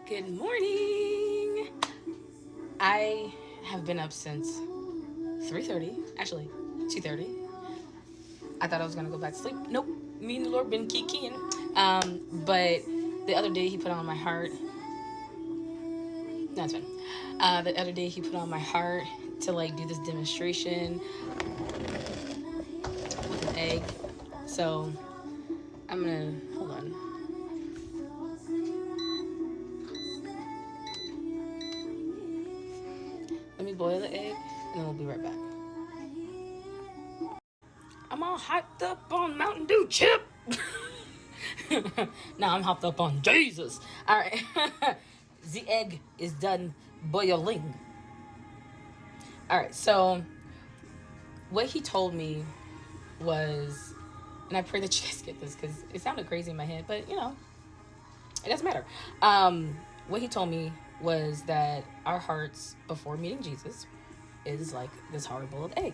Good morning. I have been up since 3:30, actually 2:30. I thought I was gonna go back to sleep. Nope. Me and the Lord been kikiing. But the other day he put on my heart. No, it's fine. The other day he put on my heart to like do this demonstration with an egg. So I'm gonna hold on. Let me boil the egg and then we'll be right back. I'm all hyped up on Mountain Dew chip. Now I'm hopped up on Jesus. All right. The egg is done boiling. All right. So what he told me was, and I pray that you guys get this because it sounded crazy in my head, but it doesn't matter. What he told me was that our hearts before meeting Jesus is like this hard boiled egg.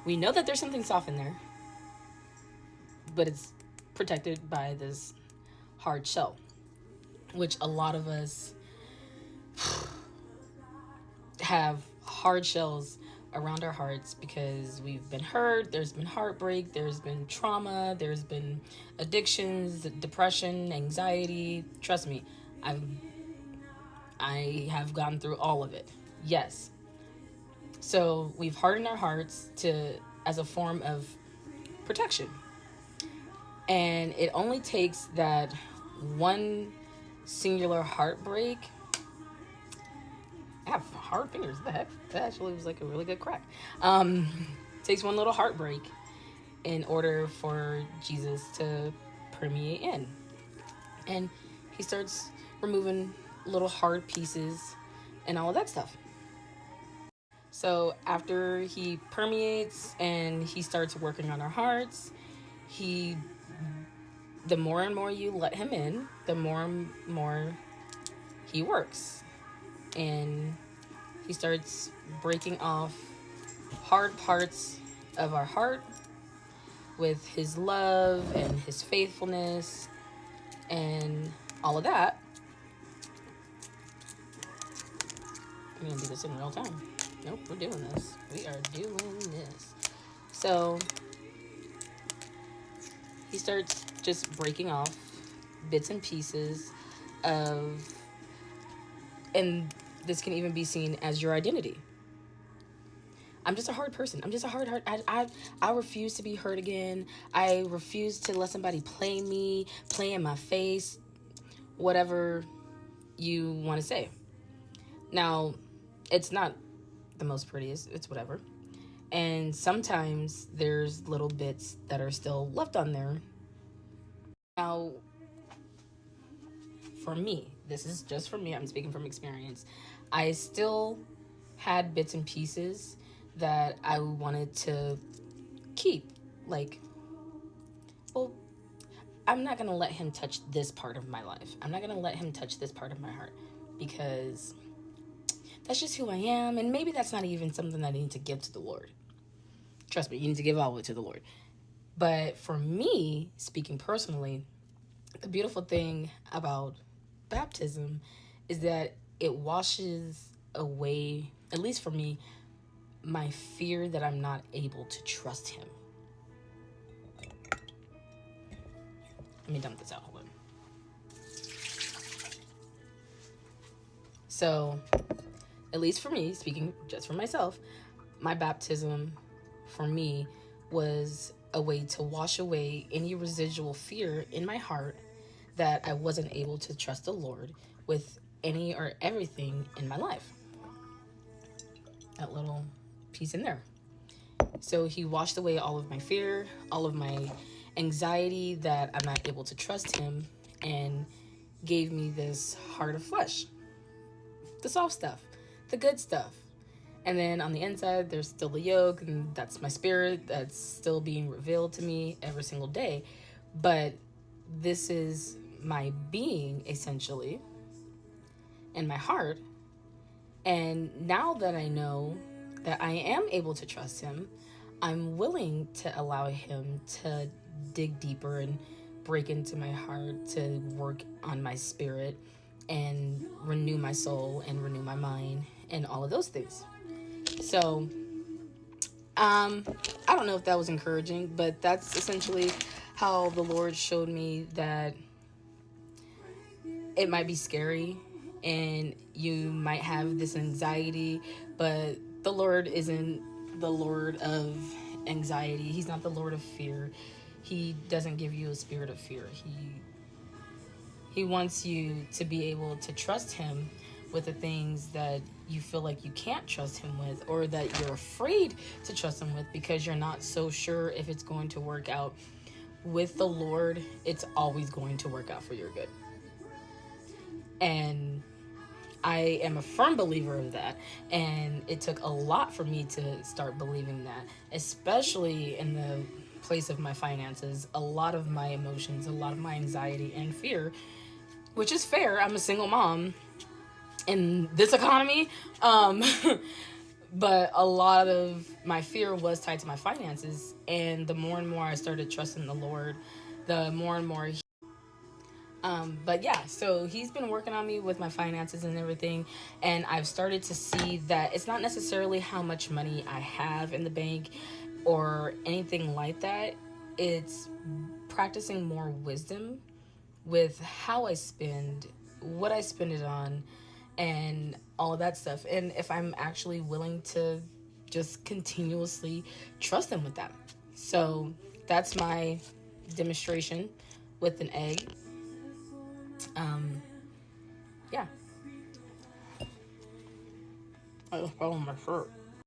We know that there's something soft in there, but it's protected by this hard shell, which a lot of us have hard shells around our hearts because we've been hurt, there's been heartbreak, there's been trauma, there's been addictions, depression, anxiety. Trust me, I have gone through all of it. Yes. So we've hardened our hearts to as a form of protection. And it only takes that one singular heartbreak. I have hard fingers. The heck? That actually was like a really good crack. Takes one little heartbreak in order for Jesus to permeate in. And he starts removing little hard pieces and all of that stuff. So after he permeates and he starts working on our hearts, he the more and more you let him in, the more and more he works. And he starts breaking off hard parts of our heart with his love and his faithfulness and all of that. I'm gonna do this in real time. Nope, we're doing this. We are doing this. So he starts just breaking off bits and pieces of, and this can even be seen as your identity. I'm just a hard person. I'm just a hard heart. I refuse to be hurt again. I refuse to let somebody play me, play in my face, whatever you want to say. Now, it's not the most prettiest. It's whatever. And sometimes there's little bits that are still left on there. Now, for me, this is just for me. I'm speaking from experience. I still had bits and pieces that I wanted to keep. Like, well, I'm not going to let him touch this part of my life. I'm not going to let him touch this part of my heart because that's just who I am. And maybe that's not even something that I need to give to the Lord. Trust me, you need to give all of it to the Lord. But for me, speaking personally, the beautiful thing about baptism is that it washes away, at least for me, my fear that I'm not able to trust him. Let me dump this out. Hold on. So, at least for me, speaking just for myself, my baptism for me was a way to wash away any residual fear in my heart that I wasn't able to trust the Lord with any or everything in my life. That little piece in there. So he washed away all of my fear, all of my anxiety that I'm not able to trust him, and gave me this heart of flesh. The soft stuff, the good stuff. And then on the inside, there's still the yolk, and that's my spirit that's still being revealed to me every single day. But this is my being, essentially, and my heart. And now that I know that I am able to trust him, I'm willing to allow him to dig deeper and break into my heart, to work on my spirit, and renew my soul and renew my mind and all of those things. So, I don't know if that was encouraging, but that's essentially how the Lord showed me that it might be scary and you might have this anxiety, but the Lord isn't the Lord of anxiety. He's not the Lord of fear. He doesn't give you a spirit of fear. He wants you to be able to trust him with the things that you feel like you can't trust him with, or that you're afraid to trust him with because you're not so sure if it's going to work out. With the Lord, it's always going to work out for your good. And I am a firm believer of that. And it took a lot for me to start believing that, especially in the place of my finances. A lot of my emotions, a lot of my anxiety and fear, which is fair. I'm a single mom in this economy. But a lot of my fear was tied to my finances. And the more and more I started trusting the Lord, the more and more but yeah, so he's been working on me with my finances and everything, and I've started to see that it's not necessarily how much money I have in the bank or anything like that. It's practicing more wisdom with how I spend, what I spend it on, and all of that stuff. And if I'm actually willing to just continuously trust him with that. So that's my demonstration with an egg. Yeah. I just fell on my shirt.